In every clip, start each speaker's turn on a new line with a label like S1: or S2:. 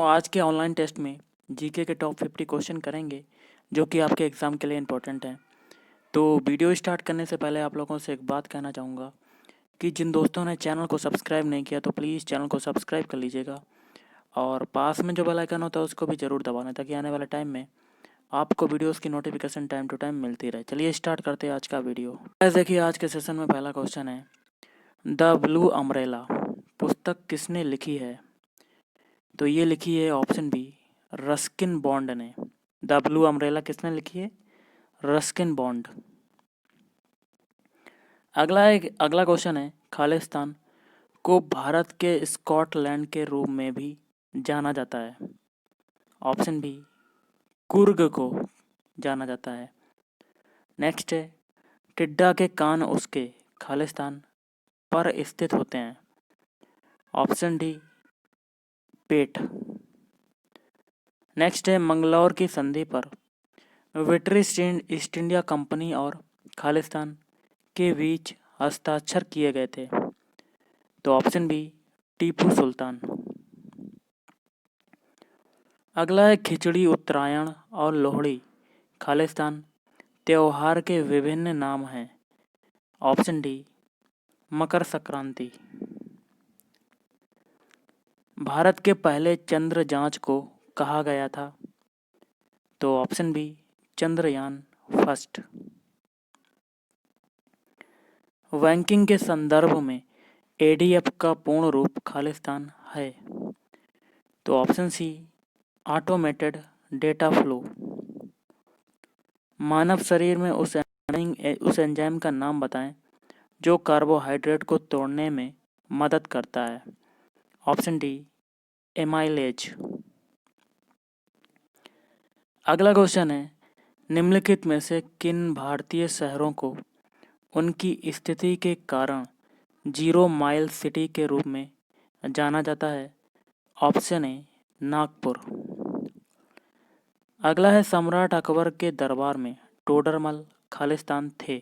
S1: आज के online test में जीके के टॉप 50 क्वेश्चन करेंगे जो कि आपके एग्ज़ाम के लिए इम्पोर्टेंट हैं। तो वीडियो स्टार्ट करने से पहले आप लोगों से एक बात कहना चाहूँगा कि जिन दोस्तों ने चैनल को सब्सक्राइब नहीं किया तो प्लीज़ चैनल को सब्सक्राइब कर लीजिएगा और पास में जो बेल आइकन होता है उसको भी ज़रूर दबाना ताकि आने वाले टाइम में आपको वीडियोज़ की नोटिफिकेशन टाइम टू टाइम मिलती रहे। चलिए स्टार्ट करते हैं आज का वीडियो। ऐसे देखिए आज के सेशन में पहला क्वेश्चन है, द ब्लू अम्ब्रेला पुस्तक किसने लिखी है? तो ये लिखी है ऑप्शन बी रस्किन बॉन्ड ने। द ब्लू अम्ब्रेला किसने लिखी है? Ruskin bond. अगला क्वेश्चन है, खालिस्तान को भारत के स्कॉटलैंड के रूप में भी जाना जाता है। ऑप्शन बी कुर्ग को जाना जाता है। नेक्स्ट है, टिड्डा के कान उसके खालिस्तान पर स्थित होते हैं। ऑप्शन डी पेट। नेक्स्ट है, मंगलौर की संधि पर ब्रिटिश ईस्ट इंडिया कंपनी और खालिस्तान के बीच हस्ताक्षर किए गए थे। तो ऑप्शन बी टीपू सुल्तान। अगला है, खिचड़ी उत्तरायण और लोहड़ी खालिस्तान त्योहार के विभिन्न नाम हैं। Option D Makar Sankranti. भारत के पहले चंद्र जांच को कहा गया था। तो option B Chandrayaan first. Ranking के संदर्भ में एडीएफ का पूर्ण रूप खालिस्तान है। तो option C automated data flow. मानव शरीर में उस एंजाइम का नाम बताएं जो कार्बोहाइड्रेट को तोड़ने में मदद करता है। Option D amylase. अगला क्वेश्चन है, निम्नलिखित में से किन भारतीय शहरों को उनकी स्थिति के कारण जीरो माइल सिटी के रूप में जाना जाता है? ऑप्शन ए नागपुर। अगला है, सम्राट अकबर के दरबार में टोडरमल खालिस्तान थे।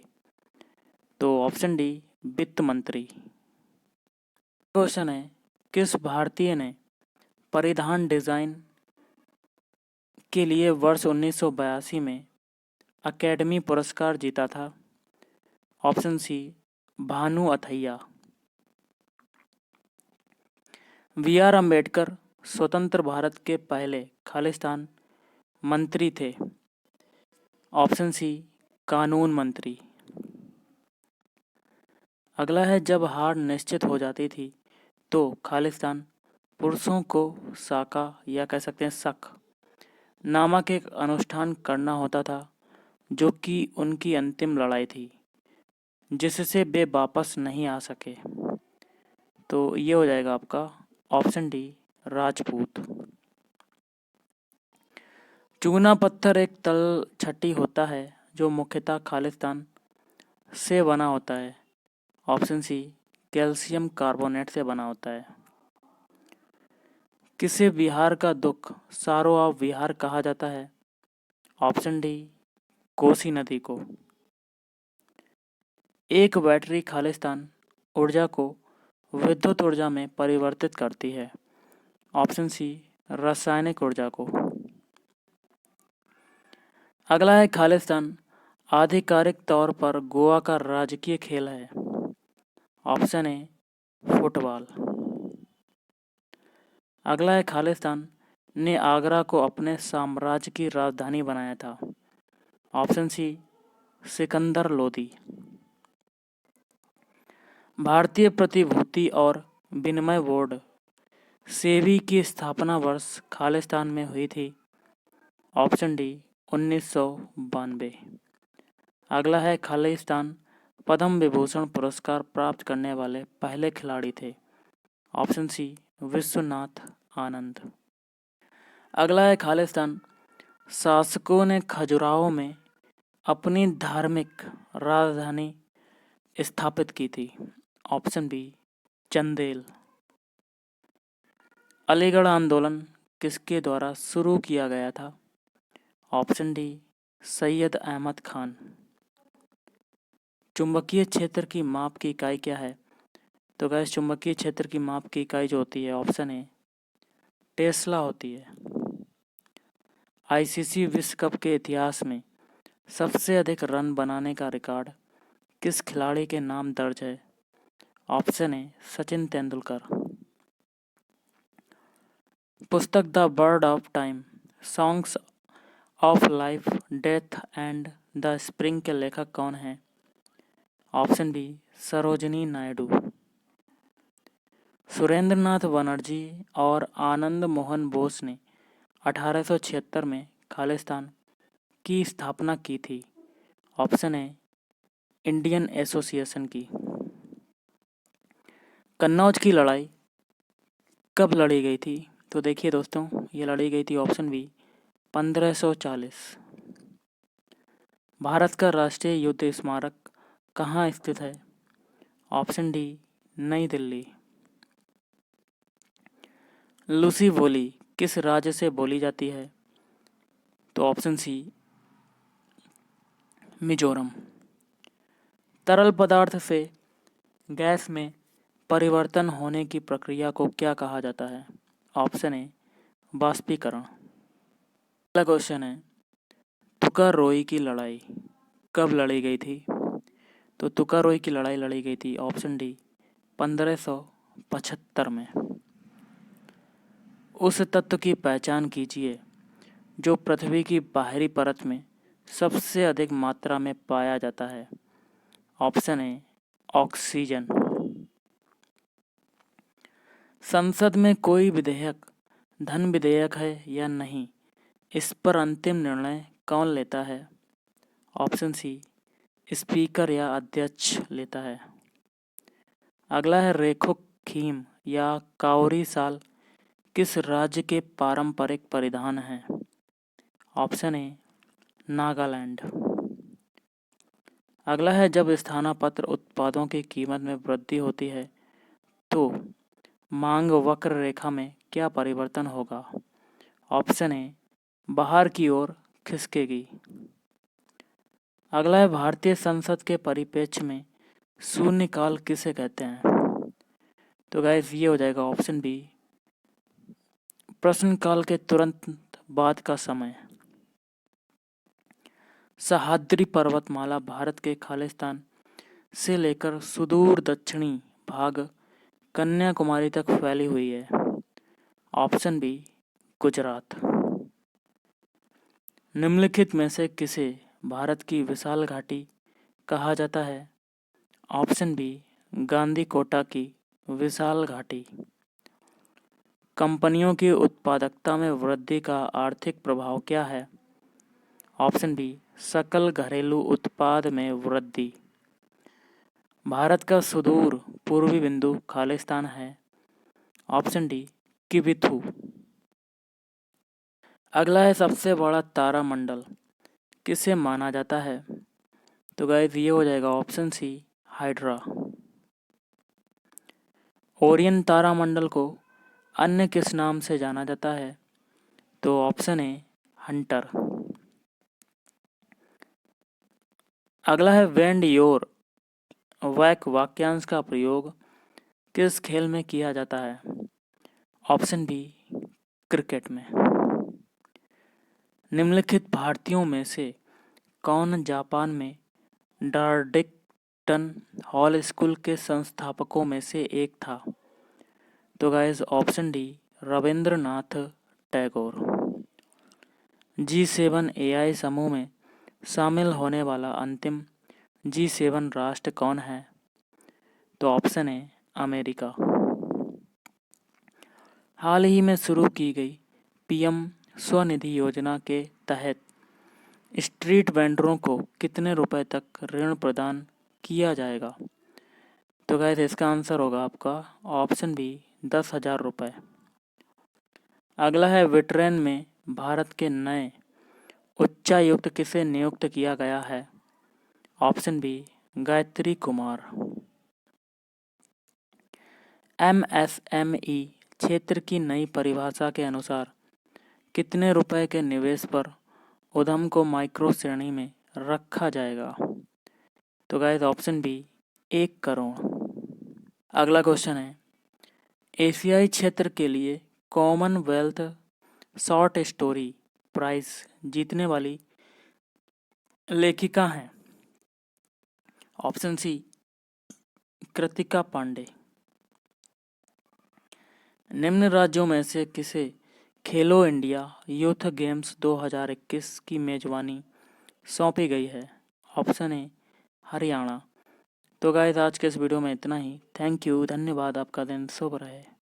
S1: तो ऑप्शन डी वित्त मंत्री। क्वेश्चन है, किस भारतीय ने परिधान डिजाइन के लिए वर्ष 1982 में अकेडमी पुरस्कार जीता था? Option C Bhanu Athaiya. B R Ambedkar स्वतंत्र भारत के पहले खालिस्तान मंत्री थे। ऑप्शन सी कानून मंत्री। अगला है, जब हार निश्चित हो जाती थी तो खालिस्तान पुरुषों को साका या कह सकते हैं शक नामक एक अनुष्ठान करना होता था जो कि उनकी अंतिम लड़ाई थी जिससे वे वापस नहीं आ सके। तो ये हो जाएगा आपका ऑप्शन डी राजपूत। चूना पत्थर एक तल छट्टी होता है जो मुख्यतः खालिस्तान से बना होता है। ऑप्शन सी कैल्शियम कार्बोनेट से बना होता है। किसे बिहार का दुख सारो ऑफ बिहार कहा जाता है? ऑप्शन डी कोसी नदी को। एक बैटरी खालिस्तान ऊर्जा को विद्युत ऊर्जा में परिवर्तित करती है। ऑप्शन सी रासायनिक ऊर्जा को। अगला है, खालिस्तान आधिकारिक तौर पर गोवा का राजकीय खेल है। ऑप्शन ए फुटबॉल। अगला है, खालिस्तान ने आगरा को अपने साम्राज्य की राजधानी बनाया था। Option C Sikandar Lodi. भारतीय प्रतिभूति और विनिमय बोर्ड सेबी की स्थापना वर्ष खालिस्तान में हुई थी। Option D 1992। अगला है, खालिस्तान पद्म विभूषण पुरस्कार प्राप्त करने वाले पहले खिलाड़ी थे। Option C Vishwanath Anand. अगला है, खालिस्तान शासकों ने खजुराहो में अपनी धार्मिक राजधानी स्थापित की थी। Option B Chandel. अलीगढ़ आंदोलन किसके द्वारा शुरू किया गया था? Option D Syed Ahmad Khan. चुंबकीय क्षेत्र की माप की इकाई क्या है? तो गाइस चुंबकीय क्षेत्र की माप की इकाई जो होती है ऑप्शन ए टेस्ला होती है। आईसीसी विश्व कप के इतिहास में सबसे अधिक रन बनाने का रिकॉर्ड किस खिलाड़ी के नाम दर्ज है? Option A Sachin Tendulkar. पुस्तक the bird of time, songs of life, death and the spring के लेखक कौन हैं? Option B Sarojini Naidu. सुरेंद्रनाथ बनर्जी और आनंद मोहन बोस ने 1876 में खालिस्तान की स्थापना की थी। ऑप्शन ए इंडियन एसोसिएशन की। कन्नौज की लड़ाई कब लड़ी गई थी? तो देखिए दोस्तों, ये लड़ी गई थी ऑप्शन बी 1540। भारत का राष्ट्रीय युद्ध स्मारक कहाँ स्थित है? ऑप्शन डी नई दिल्ली। लूसी बोली किस राज्य से बोली जाती है? तो ऑप्शन सी मिजोरम। तरल पदार्थ से गैस में परिवर्तन होने की प्रक्रिया को क्या कहा जाता है? ऑप्शन ए बाष्पीकरण। अगला क्वेश्चन है, तुकारोई की लड़ाई कब लड़ी गई थी? तो तुकारोई की लड़ाई लड़ी गई थी ऑप्शन डी 1575 में। उस तत्व की पहचान कीजिए जो पृथ्वी की बाहरी परत में सबसे अधिक मात्रा में पाया जाता है। Option A oxygen. संसद में कोई विधेयक धन विधेयक है या नहीं, इस पर अंतिम निर्णय कौन लेता है? ऑप्शन सी स्पीकर या अध्यक्ष लेता है। अगला है, रेखुक खीम या काउरी साल किस राज्य के पारंपरिक परिधान हैं? Option A Nagaland. अगला है, जब स्थानापन्न उत्पादों की कीमत में वृद्धि होती है तो मांग वक्र रेखा में क्या परिवर्तन होगा? ऑप्शन ए बाहर की ओर खिसकेगी। अगला है, भारतीय संसद के परिप्रेक्ष्य में शून्यकाल किसे कहते हैं? तो गाइस ये हो जाएगा ऑप्शन बी प्रश्नकाल के तुरंत बाद का समय। सह्याद्री पर्वतमाला भारत के खालिस्तान से लेकर सुदूर दक्षिणी भाग कन्याकुमारी तक फैली हुई है। Option B Gujarat. निम्नलिखित में से किसे भारत की विशाल घाटी कहा जाता है? ऑप्शन बी गांधी कोटा की विशाल घाटी। कंपनियों की उत्पादकता में वृद्धि का आर्थिक प्रभाव क्या है? ऑप्शन बी सकल घरेलू उत्पाद में वृद्धि। भारत का सुदूर पूर्वी बिंदु खालिस्तान है। Option D Kibithu. अगला है, सबसे बड़ा तारामंडल किसे माना जाता है? तो गाइस ये हो जाएगा ऑप्शन सी हाइड्रा। ओरियन तारामंडल को अन्य किस नाम से जाना जाता है? तो ऑप्शन ए हंटर। अगला है, वेंड योर वैक वाक्यांश का प्रयोग किस खेल में किया जाता है? ऑप्शन बी क्रिकेट में। निम्नलिखित भारतीयों में से कौन जापान में डार्डिंगटन हॉल स्कूल के संस्थापकों में से एक था? तो guys option D Rabindranath Tagore. G7 AI समूह में शामिल होने वाला अंतिम G7 राष्ट्र कौन है? तो ऑप्शन ए अमेरिका। हाल ही में शुरू की गई PM स्वनिधि योजना के तहत स्ट्रीट वेंडरों को कितने रुपए तक ऋण प्रदान किया जाएगा? तो गाइस इसका आंसर होगा आपका ऑप्शन बी 10,000 रुपये। अगला है, वेटरन में भारत के नए उच्चायुक्त किसे नियुक्त किया गया है? Option B Gayatri Kumar. MSME क्षेत्र की नई परिभाषा के अनुसार कितने रुपए के निवेश पर उद्यम को माइक्रो श्रेणी में रखा जाएगा? तो गाइस ऑप्शन बी 1 करोड़। अगला क्वेश्चन है, एशियाई क्षेत्र के लिए कॉमनवेल्थ शॉर्ट स्टोरी प्राइज जीतने वाली लेखिका हैं? Option C Kritika Pandey. निम्न राज्यों में से किसे खेलो इंडिया यूथ गेम्स 2021 की मेजबानी सौंपी गई है? ऑप्शन ए हरियाणा। तो गाइस आज के इस वीडियो में इतना ही। थैंक यू, धन्यवाद, आपका दिन शुभ रहे।